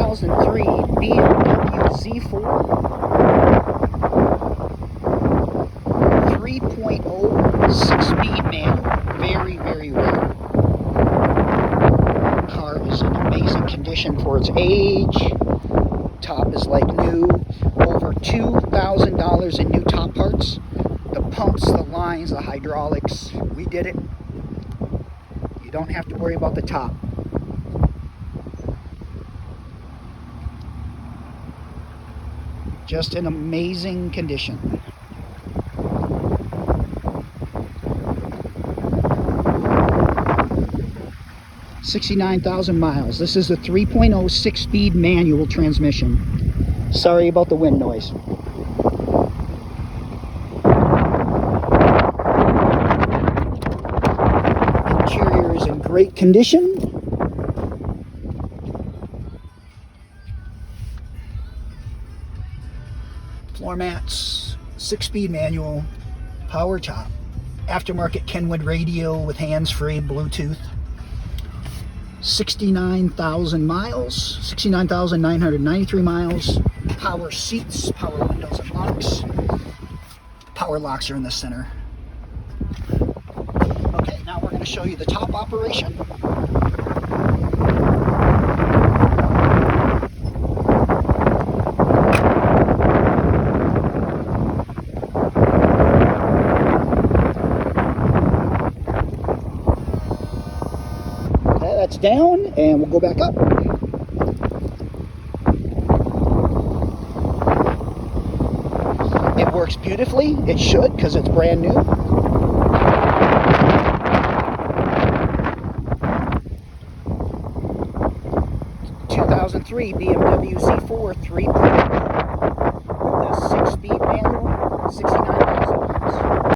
2003 BMW Z4 3.0 6-speed manual. Very, very rare. Car is in amazing condition for its age. Top is like new. Over $2,000 in new top parts. The pumps, the lines, the hydraulics. We did it. You don't have to worry about the top. Just in amazing condition. $69,000 miles. This is a 3.0 6-speed manual transmission. Sorry about the wind noise. Interior is in great condition. Floor mats, 6-speed manual, power top, aftermarket Kenwood radio with hands-free Bluetooth. 69,000 miles, 69,993 miles. Power seats, power windows and locks. Power locks are in the center. Okay, now we're going to show you the top operation. That's down, and we'll go back up. It works beautifully. It should, because it's brand new. '2003 BMW Z4 3.0